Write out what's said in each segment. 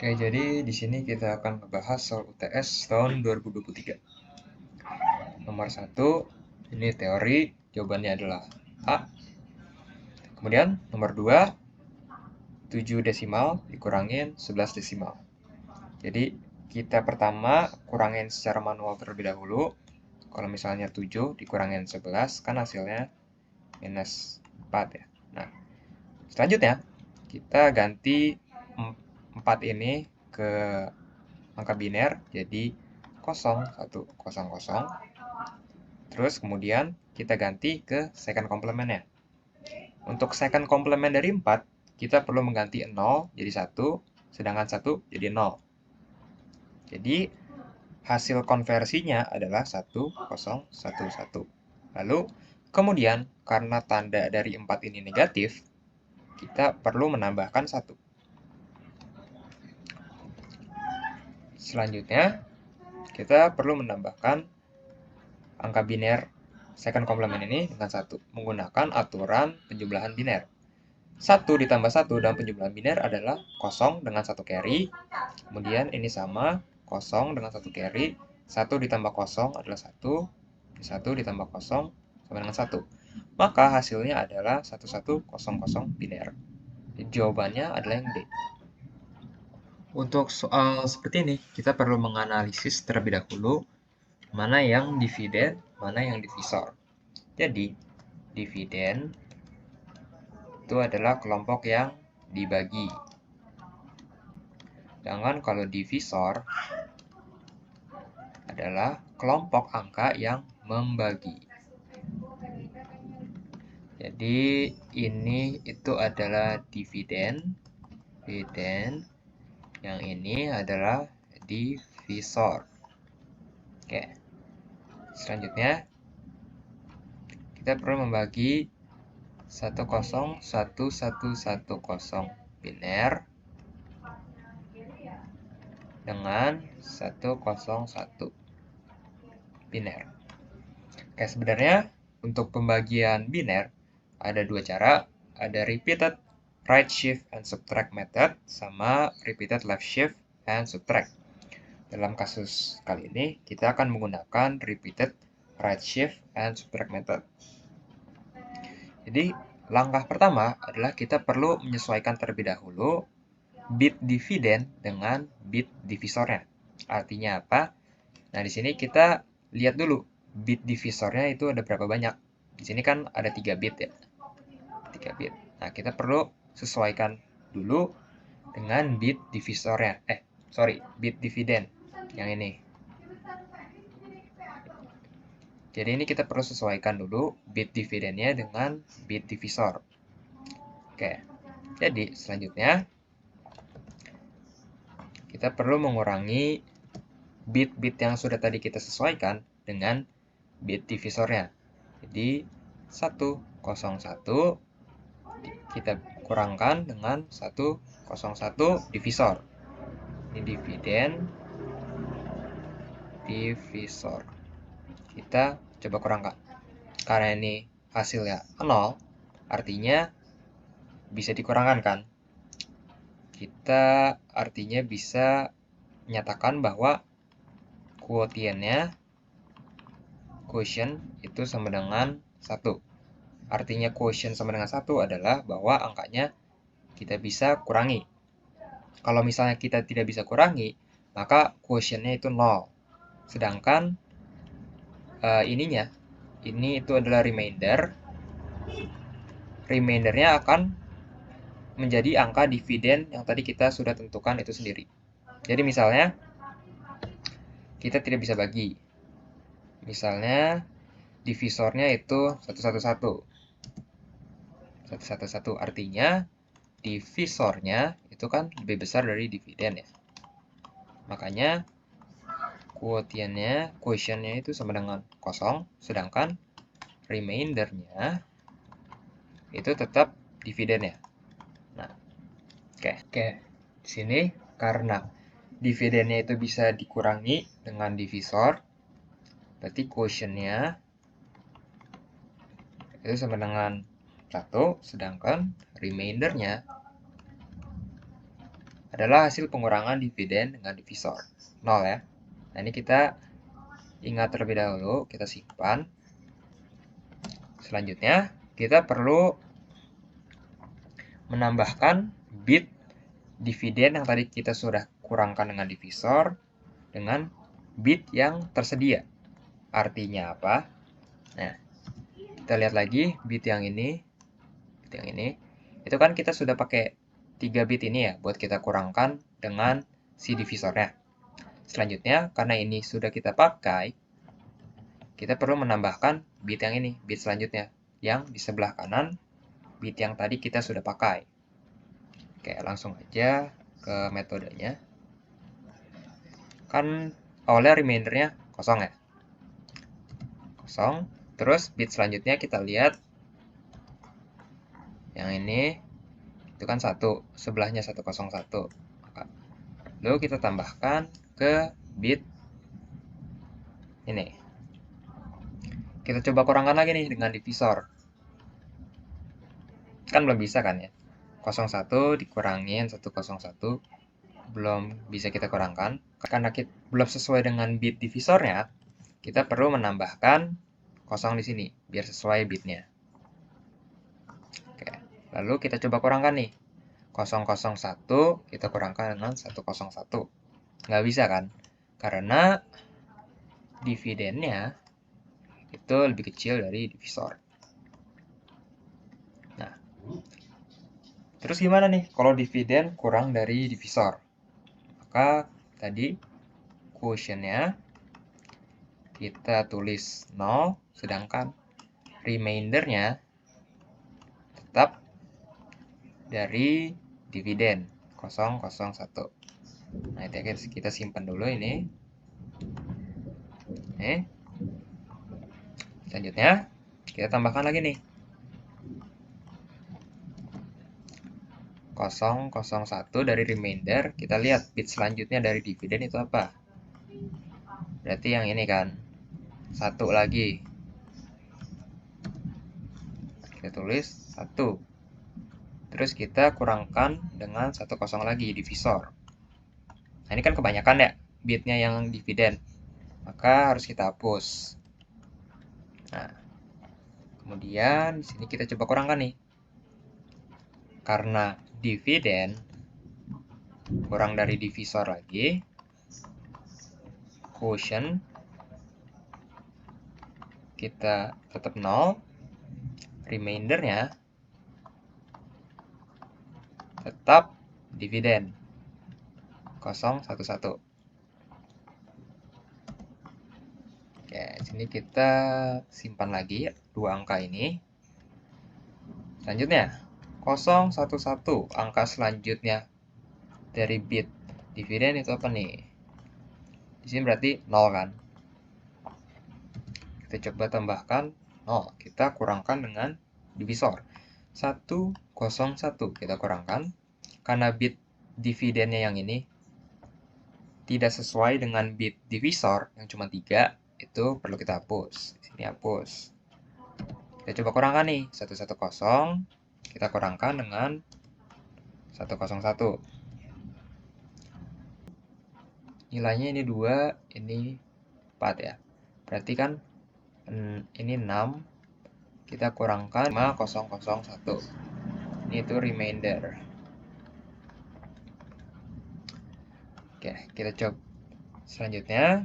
Oke, jadi di sini kita akan membahas soal UTS tahun 2023. Nomor 1, ini teori, jawabannya adalah A. Kemudian nomor 2, 7 desimal dikurangin 11 desimal. Jadi kita pertama kurangin secara manual terlebih dahulu. Kalau misalnya 7 dikurangin 11 kan hasilnya minus 4 ya. Nah, selanjutnya kita ganti 4 ini ke angka biner jadi 0, 1, 0, 0. Terus kemudian kita ganti ke second complement-nya. Untuk second complement dari 4, kita perlu mengganti 0 jadi 1, sedangkan 1 jadi 0. Jadi hasil konversinya adalah 1, 0, 1, 1. Lalu kemudian karena tanda dari 4 ini negatif, kita perlu menambahkan 1. Selanjutnya, kita perlu menambahkan angka biner second complement ini dengan 1 menggunakan aturan penjumlahan biner. 1 ditambah 1 dalam penjumlahan biner adalah 0 dengan 1 carry. Kemudian ini sama 0 dengan 1 carry. 1 ditambah 0 adalah 1. 1 ditambah 0 sama dengan 1. Maka hasilnya adalah 1100 biner. Jadi jawabannya adalah yang D. Untuk soal seperti ini, kita perlu menganalisis terlebih dahulu mana yang dividen, mana yang divisor. Jadi, dividen itu adalah kelompok yang dibagi. Sedangkan kalau divisor adalah kelompok angka yang membagi. Jadi, ini itu adalah dividen. Yang ini adalah divisor. Oke. Selanjutnya, kita perlu membagi 1011110 biner dengan 101 biner. Oke, sebenarnya untuk pembagian biner ada dua cara, ada repeated right shift and subtract method sama repeated left shift and subtract. Dalam kasus kali ini kita akan menggunakan repeated right shift and subtract method. Jadi langkah pertama adalah kita perlu menyesuaikan terlebih dahulu bit dividen dengan bit divisornya. Artinya apa? Nah, di sini kita lihat dulu bit divisornya itu ada berapa banyak. Di sini kan ada 3 bit ya. 3 bit. Nah, kita perlu sesuaikan dulu dengan bit divisornya. Bit dividen yang ini. Jadi ini kita perlu sesuaikan dulu bit dividennya dengan bit divisor. Oke. Jadi selanjutnya kita perlu mengurangi bit-bit yang sudah tadi kita sesuaikan dengan bit divisornya. Jadi 101 kita kurangkan dengan 101 divisor. Ini dividen, divisor. Kita coba kurangkan. Karena ini hasilnya 0, artinya bisa dikurangkan kan? Kita artinya bisa menyatakan bahwa quotient itu sama dengan 1. Artinya quotient sama dengan 1 adalah bahwa angkanya kita bisa kurangi. Kalau misalnya kita tidak bisa kurangi, maka quotient-nya itu 0. Sedangkan ini itu adalah remainder. Remainder-nya akan menjadi angka dividen yang tadi kita sudah tentukan itu sendiri. Jadi misalnya kita tidak bisa bagi. Misalnya divisornya itu 111. 111 artinya divisornya itu kan lebih besar dari dividen ya. Makanya quotient-nya itu sama dengan 0, sedangkan remainder-nya itu tetap dividen ya. Nah, oke. Di sini karena dividennya itu bisa dikurangi dengan divisor, berarti quotient-nya itu sama dengan 1, sedangkan remainder-nya adalah hasil pengurangan dividen dengan divisor, 0 ya. Nah, ini kita ingat terlebih dahulu, kita simpan. Selanjutnya, kita perlu menambahkan bit dividen yang tadi kita sudah kurangkan dengan divisor dengan bit yang tersedia. Artinya apa? Nah, kita lihat lagi bit yang ini. Itu kan kita sudah pakai 3 bit ini ya buat kita kurangkan dengan si divisornya. Selanjutnya, karena ini sudah kita pakai, kita perlu menambahkan bit yang ini, bit selanjutnya, yang di sebelah kanan bit yang tadi kita sudah pakai. Oke, langsung aja ke metodenya. Kan awalnya remindernya kosong ya. Kosong. Terus bit selanjutnya kita lihat yang ini itu kan 1, sebelahnya 101. Lalu kita tambahkan ke bit ini. Kita coba kurangkan lagi nih dengan divisor. Kan belum bisa kan ya? 01 dikurangin 101 belum bisa kita kurangkan. Karena kita belum sesuai dengan bit divisornya, kita perlu menambahkan kosong di sini biar sesuai bitnya. Oke, lalu kita coba kurangkan nih. 001 kita kurangkan dengan 101. Nggak bisa kan? Karena dividennya itu lebih kecil dari divisor. Nah, terus gimana nih kalau dividen kurang dari divisor? Maka tadi quotientnya kita tulis 0, sedangkan remaindernya tetap dari dividen 001. Nah, itu kita simpan dulu ini. Selanjutnya kita tambahkan lagi nih 001 dari remainder. Kita lihat bit selanjutnya dari dividen itu apa. Berarti yang ini kan 1 lagi. Kita tulis 1. Terus kita kurangkan dengan 10 lagi divisor. Nah, ini kan kebanyakan ya bitnya yang dividen. Maka harus kita hapus. Nah, kemudian di sini kita coba kurangkan nih. Karena dividen kurang dari divisor lagi, quotient kita tetap 0, remaindernya tetap dividen 011. Oke, sini kita simpan lagi dua angka ini. Selanjutnya 011, angka selanjutnya dari bit dividen itu apa nih? Di sini berarti 0 kan? Kita coba tambahkan 0, kita kurangkan dengan divisor 101, kita kurangkan. Karena bit dividennya yang ini tidak sesuai dengan bit divisor yang cuma 3, itu perlu kita hapus. Di sini hapus. Kita coba kurangkan nih 110, kita kurangkan dengan 101. Nilainya ini 2, ini 4 ya. Berarti kan ini 6, kita kurangkan 5001. Ini itu remainder. Oke, kita coba selanjutnya.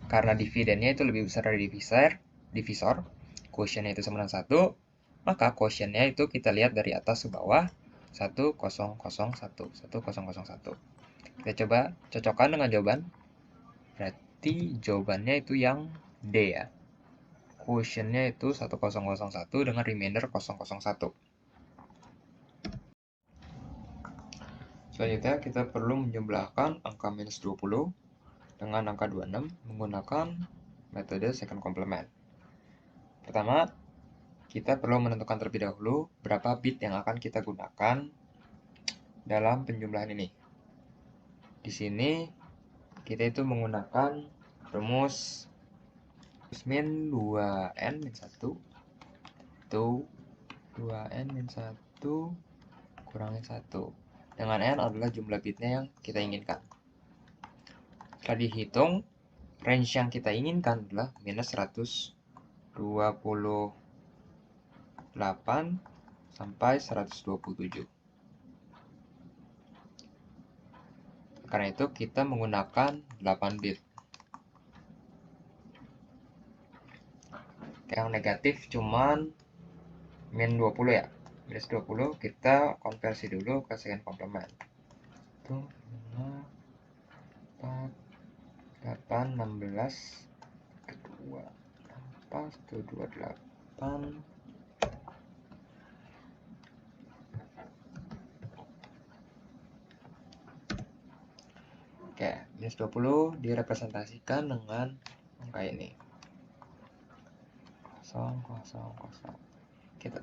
Karena dividennya itu lebih besar dari divisor, quotientnya itu sama dengan 1, maka quotientnya itu kita lihat dari atas ke bawah 1001. Kita coba cocokkan dengan jawaban. Berarti jawabannya itu yang D ya. Quotientnya itu 1001 dengan remainder 001. Selanjutnya kita perlu menjumlahkan angka minus 20 dengan angka 26 menggunakan metode second complement. Pertama, kita perlu menentukan terlebih dahulu berapa bit yang akan kita gunakan dalam penjumlahan ini. Di sini kita itu menggunakan rumus min 2n min 1 itu 2n min 1 kurangi 1. dengan N adalah jumlah bitnya yang kita inginkan. Setelah dihitung, range yang kita inginkan adalah minus 128 sampai 127. Karena itu kita menggunakan 8 bit. Yang negatif cuman min 20 ya. Minus 20 kita konversi dulu ke second complement. Itu 5, 4, 8, 16, 2, 4, 128. Oke, minus 20 direpresentasikan dengan angka ini. 0, 0, 0. Kita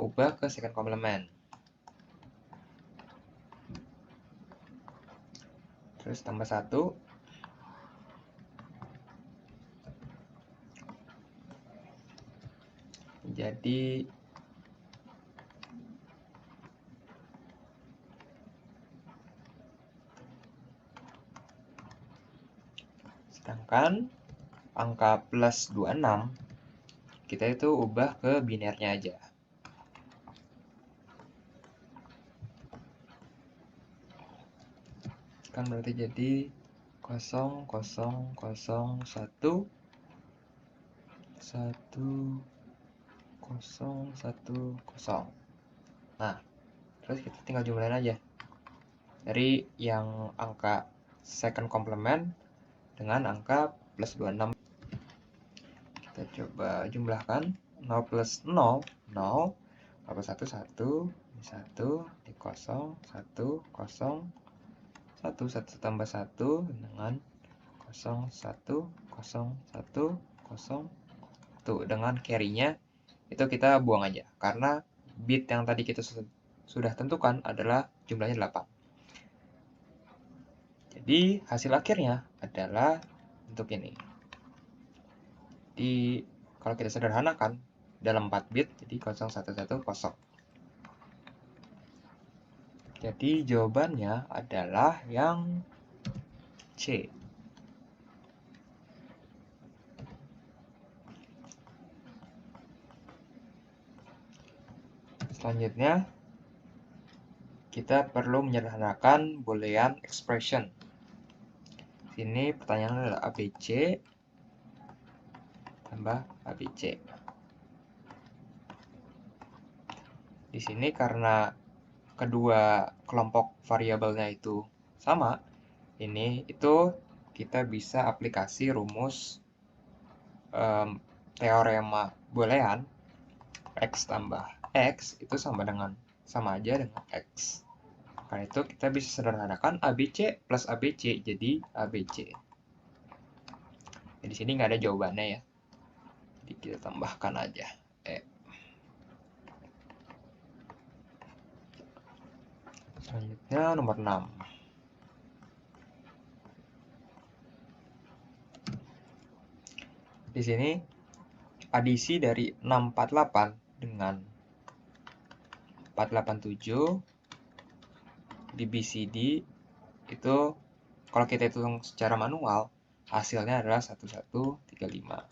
ubah ke second complement. Terus tambah 1. Jadi sedangkan angka plus 26 kita itu ubah ke binernya aja. Kan berarti jadi 0, 0, 0, 1, 1, 0, 1, 0. Nah, terus kita tinggal jumlahin aja. Dari yang angka second complement dengan angka plus 26. Kita coba jumlahkan. 0 plus 0, 0. 0 plus 1, 1. 1, di 0, 1, 0. 1 tambah 1 dengan 0, 1, 0, 1, 0. Tuh, dengan carry-nya itu kita buang aja. Karena bit yang tadi kita sudah tentukan adalah jumlahnya 8. Jadi, hasil akhirnya adalah untuk ini. Kalau kita sederhanakan, dalam 4 bit, jadi 0110. Jadi jawabannya adalah yang C. Selanjutnya, kita perlu menyederhanakan Boolean expression. Sini pertanyaannya adalah ABC tambah ABC. Di sini karena kedua kelompok variabelnya itu sama, itu kita bisa aplikasi rumus teorema Boolean X tambah X itu sama aja dengan X. Karena itu kita bisa sederhanakan ABC plus ABC jadi ABC. Di sini nggak ada jawabannya ya. Jadi kita tambahkan aja E. Selanjutnya nomor 6. Di sini adisi dari 648 dengan 487 di BCD itu kalau kita hitung secara manual hasilnya adalah 1135.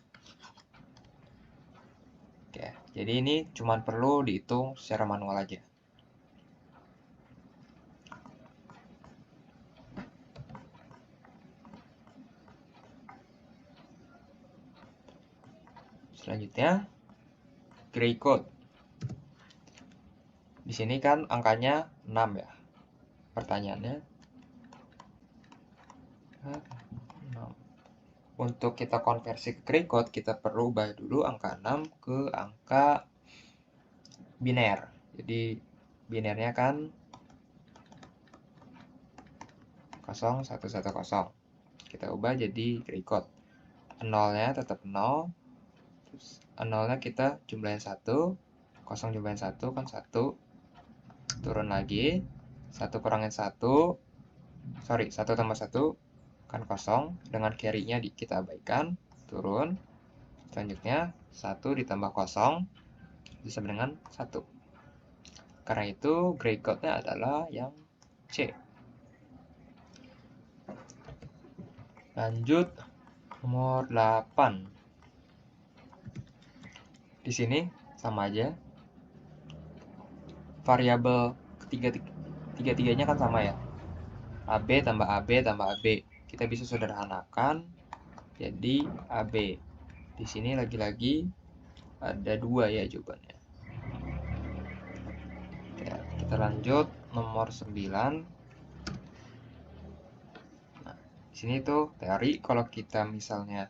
Oke, jadi ini cuma perlu dihitung secara manual aja. Selanjutnya, gray code. Di sini kan angkanya 6 ya. Pertanyaannya 6. Untuk kita konversi ke gray code, kita perlu ubah dulu angka 6 ke angka biner. Jadi binernya kan 0110. Kita ubah jadi gray code. 0-nya tetap 0. Terus 0-nya kita jumlahin 1. 0 jumlahin 1 kan 1. Turun lagi. 1 kurangin 1. 1 tambah 1 kan 0. Dengan carry-nya kita abaikan. Turun. Selanjutnya 1 ditambah 0 bisa dengan 1. Karena itu gray code-nya adalah yang C. Lanjut nomor 8. Di sini sama aja. Variabel tiga-tiganya kan sama ya. AB tambah AB tambah AB. Kita bisa sederhanakan jadi AB. Di sini lagi-lagi ada 2 ya jawabannya. Ya, kita lanjut nomor 9. Nah, di sini tuh teori kalau kita misalnya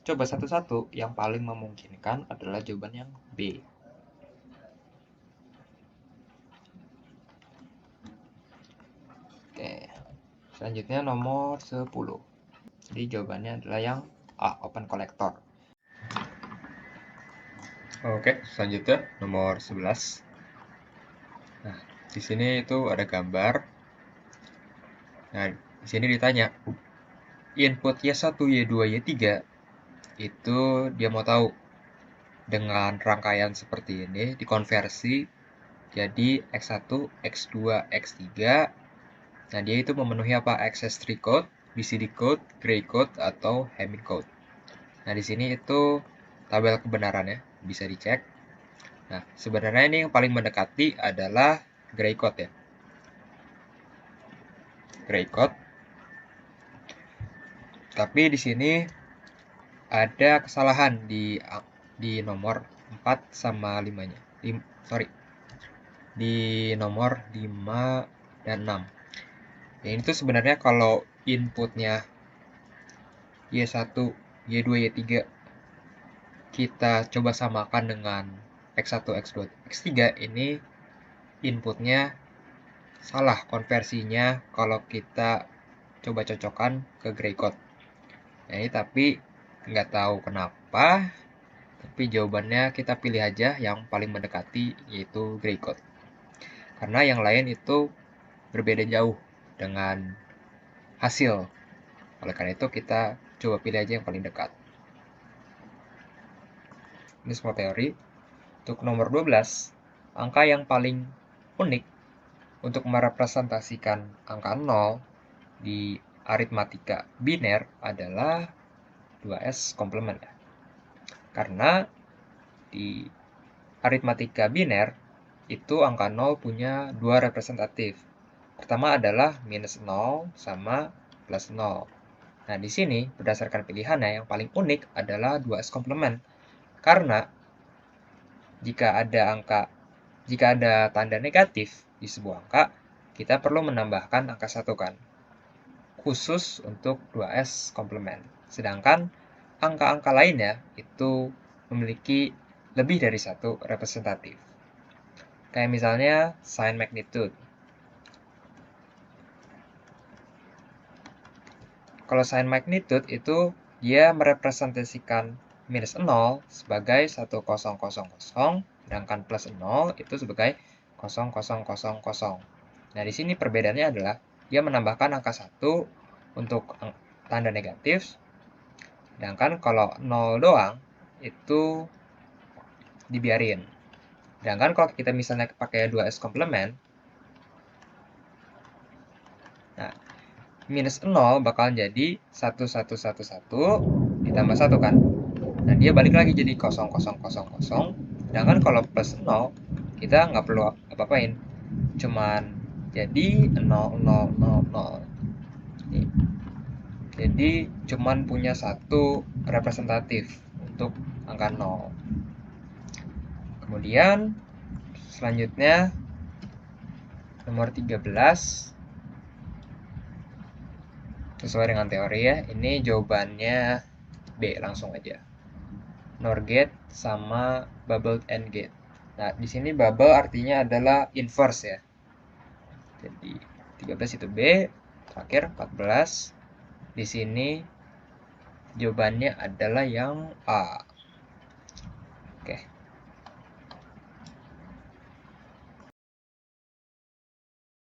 coba satu-satu, yang paling memungkinkan adalah jawaban yang B. Oke, selanjutnya nomor 10. Jadi jawabannya adalah yang A, open collector. Oke, selanjutnya nomor 11. Nah, di sini itu ada gambar. Nah, di sini ditanya, input Y1, Y2, Y3 itu dia mau tahu dengan rangkaian seperti ini dikonversi jadi X1, X2, X3. Nah, dia itu memenuhi apa? XS3 code, BCD code, gray code, atau Hamming code. Nah, di sini itu tabel kebenarannya bisa dicek. Nah, sebenarnya ini yang paling mendekati adalah gray code ya. Gray code. Tapi di sini ada kesalahan di nomor 4 sama 5-nya. Di nomor 5 dan 6. Ya, ini tuh sebenarnya kalau inputnya Y1, Y2, Y3 kita coba samakan dengan X1, X2, X3, ini inputnya salah konversinya kalau kita coba cocokkan ke gray code. Nah, ini tapi nggak tahu kenapa, tapi jawabannya kita pilih aja yang paling mendekati, yaitu gray code. Karena yang lain itu berbeda jauh dengan hasil. Oleh karena itu kita coba pilih aja yang paling dekat. Ini semua teori. Untuk nomor 12, angka yang paling unik untuk merepresentasikan angka 0 di aritmatika biner adalah 2S komplement. Karena di aritmatika biner itu angka 0 punya 2 representatif. Pertama adalah minus 0 sama plus 0. Nah, di sini berdasarkan pilihannya yang paling unik adalah 2S komplement. Karena jika ada tanda negatif di sebuah angka, kita perlu menambahkan angka 1 kan. Khusus untuk 2S komplement. Sedangkan angka-angka lainnya itu memiliki lebih dari 1 representatif. Kayak misalnya sign magnitude. Kalau sign magnitude itu dia merepresentasikan minus 0 sebagai 1000, sedangkan plus 0 itu sebagai 0000. Nah, di sini perbedaannya adalah dia menambahkan angka 1 untuk tanda negatif, sedangkan kalau 0 doang itu dibiarin. Sedangkan kalau kita misalnya pakai 2S komplement, nah, minus 0 bakal jadi 1111 ditambah 1 kan. Nah, dia balik lagi jadi 0000. Sedangkan kalau plus 0, kita nggak perlu apa-apain. Cuman jadi 0000. Nih. Jadi cuman punya 1 representatif untuk angka 0. Kemudian selanjutnya nomor 13. Sesuai dengan teori ya, ini jawabannya B langsung aja. NOR gate sama bubble AND gate. Nah, di sini bubble artinya adalah inverse ya. Jadi 13 itu B, terakhir 14. Di sini jawabannya adalah yang A. Oke.